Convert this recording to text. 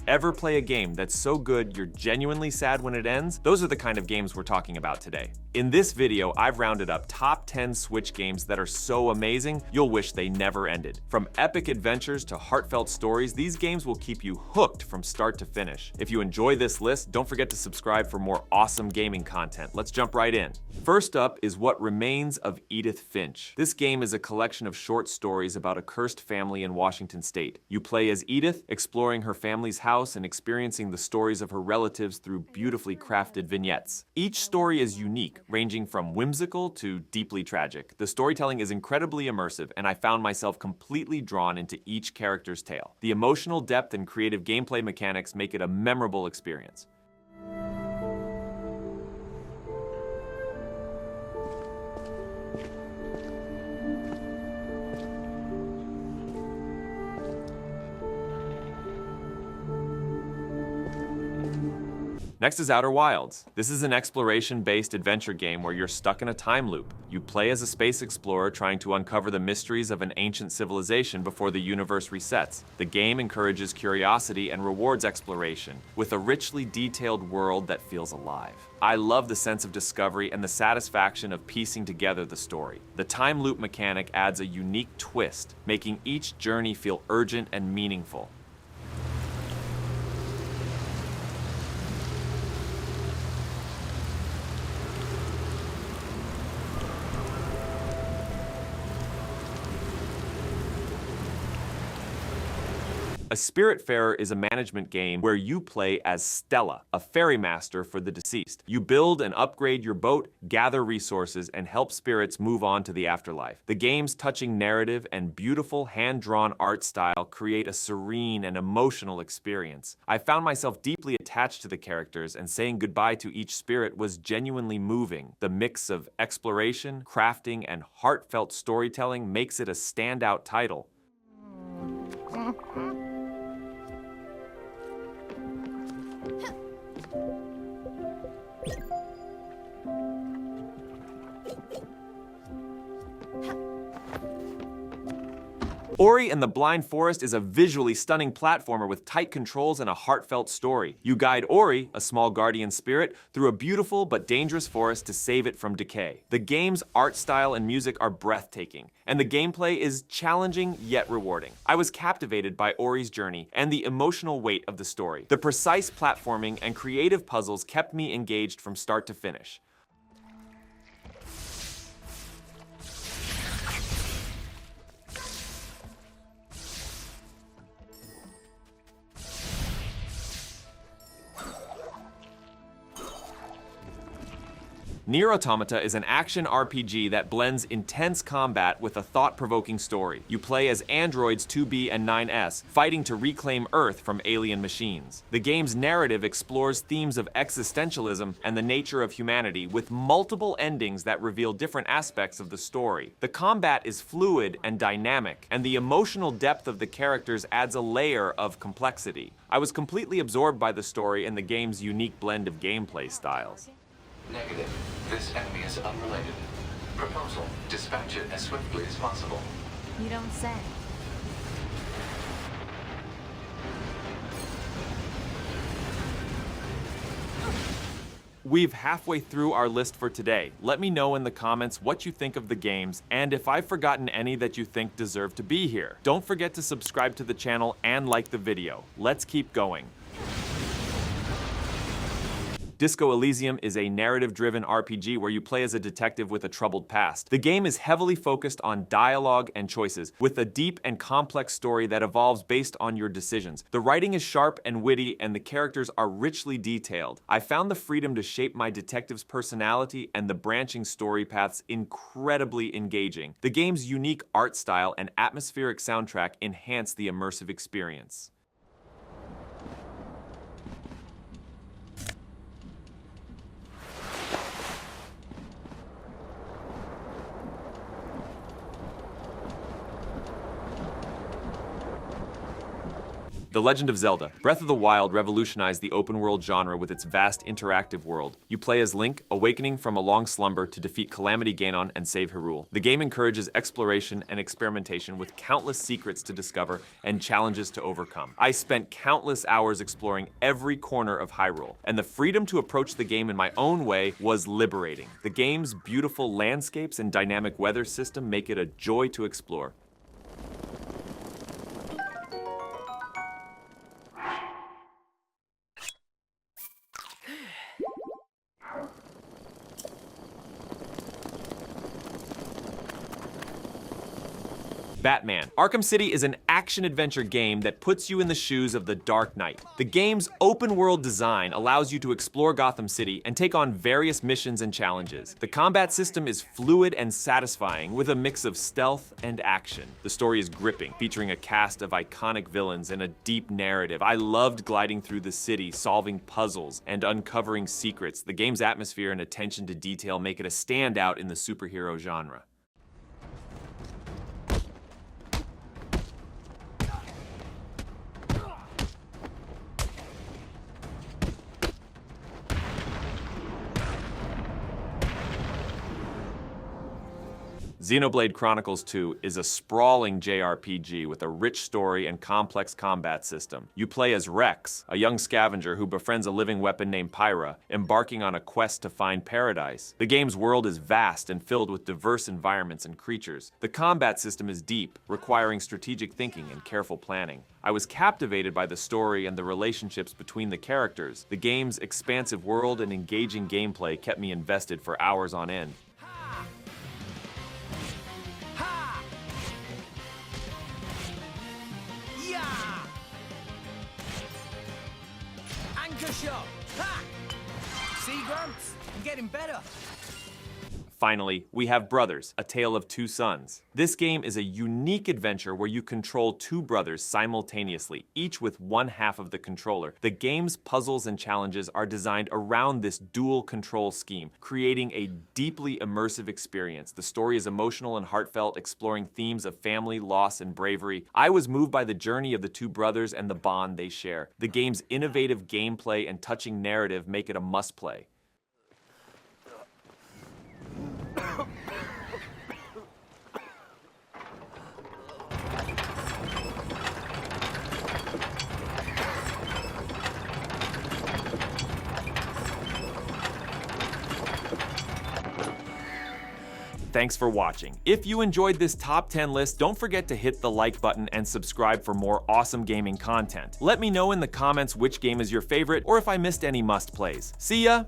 Ever play a game that's so good you're genuinely sad when it ends? Those are the kind of games we're talking about today. In this video, I've rounded up top 10 Switch games that are so amazing, you'll wish they never ended. From epic adventures to heartfelt stories, these games will keep you hooked from start to finish. If you enjoy this list, don't forget to subscribe for more awesome gaming content. Let's jump right in. First up is What Remains of Edith Finch. This game is a collection of short stories about a cursed family in Washington state. You play as Edith, exploring her family's house and experiencing the stories of her relatives through beautifully crafted vignettes. Each story is unique, ranging from whimsical to deeply tragic. The storytelling is incredibly immersive, and I found myself completely drawn into each character's tale. The emotional depth and creative gameplay mechanics make it a memorable experience. Next is Outer Wilds. This is an exploration-based adventure game where you're stuck in a time loop. You play as a space explorer trying to uncover the mysteries of an ancient civilization before the universe resets. The game encourages curiosity and rewards exploration, with a richly detailed world that feels alive. I love the sense of discovery and the satisfaction of piecing together the story. The time loop mechanic adds a unique twist, making each journey feel urgent and meaningful. A Spiritfarer is a management game where you play as Stella, a ferry master for the deceased. You build and upgrade your boat, gather resources, and help spirits move on to the afterlife. The game's touching narrative and beautiful hand-drawn art style create a serene and emotional experience. I found myself deeply attached to the characters, and saying goodbye to each spirit was genuinely moving. The mix of exploration, crafting, and heartfelt storytelling makes it a standout title. Ori and the Blind Forest is a visually stunning platformer with tight controls and a heartfelt story. You guide Ori, a small guardian spirit, through a beautiful but dangerous forest to save it from decay. The game's art style and music are breathtaking, and the gameplay is challenging yet rewarding. I was captivated by Ori's journey and the emotional weight of the story. The precise platforming and creative puzzles kept me engaged from start to finish. NieR Automata is an action RPG that blends intense combat with a thought-provoking story. You play as androids 2B and 9S, fighting to reclaim Earth from alien machines. The game's narrative explores themes of existentialism and the nature of humanity, with multiple endings that reveal different aspects of the story. The combat is fluid and dynamic, and the emotional depth of the characters adds a layer of complexity. I was completely absorbed by the story and the game's unique blend of gameplay styles. Negative. This enemy is unrelated. Proposal. Dispatch it as swiftly as possible. You don't say. We've halfway through our list for today. Let me know in the comments what you think of the games and if I've forgotten any that you think deserve to be here. Don't forget to subscribe to the channel and like the video. Let's keep going. Disco Elysium is a narrative-driven RPG where you play as a detective with a troubled past. The game is heavily focused on dialogue and choices, with a deep and complex story that evolves based on your decisions. The writing is sharp and witty, and the characters are richly detailed. I found the freedom to shape my detective's personality and the branching story paths incredibly engaging. The game's unique art style and atmospheric soundtrack enhance the immersive experience. The Legend of Zelda. Breath of the Wild revolutionized the open-world genre with its vast interactive world. You play as Link, awakening from a long slumber to defeat Calamity Ganon and save Hyrule. The game encourages exploration and experimentation with countless secrets to discover and challenges to overcome. I spent countless hours exploring every corner of Hyrule, and the freedom to approach the game in my own way was liberating. The game's beautiful landscapes and dynamic weather system make it a joy to explore. Batman. Arkham City is an action-adventure game that puts you in the shoes of the Dark Knight. The game's open-world design allows you to explore Gotham City and take on various missions and challenges. The combat system is fluid and satisfying with a mix of stealth and action. The story is gripping, featuring a cast of iconic villains and a deep narrative. I loved gliding through the city, solving puzzles, and uncovering secrets. The game's atmosphere and attention to detail make it a standout in the superhero genre. Xenoblade Chronicles 2 is a sprawling JRPG with a rich story and complex combat system. You play as Rex, a young scavenger who befriends a living weapon named Pyra, embarking on a quest to find paradise. The game's world is vast and filled with diverse environments and creatures. The combat system is deep, requiring strategic thinking and careful planning. I was captivated by the story and the relationships between the characters. The game's expansive world and engaging gameplay kept me invested for hours on end. Shot. Ha! See, Grumps? I'm getting better. Finally, we have Brothers, A Tale of Two Sons. This game is a unique adventure where you control two brothers simultaneously, each with one half of the controller. The game's puzzles and challenges are designed around this dual control scheme, creating a deeply immersive experience. The story is emotional and heartfelt, exploring themes of family, loss, and bravery. I was moved by the journey of the two brothers and the bond they share. The game's innovative gameplay and touching narrative make it a must-play. Thanks for watching. If you enjoyed this top 10 list, don't forget to hit the like button and subscribe for more awesome gaming content. Let me know in the comments which game is your favorite or if I missed any must-plays. See ya!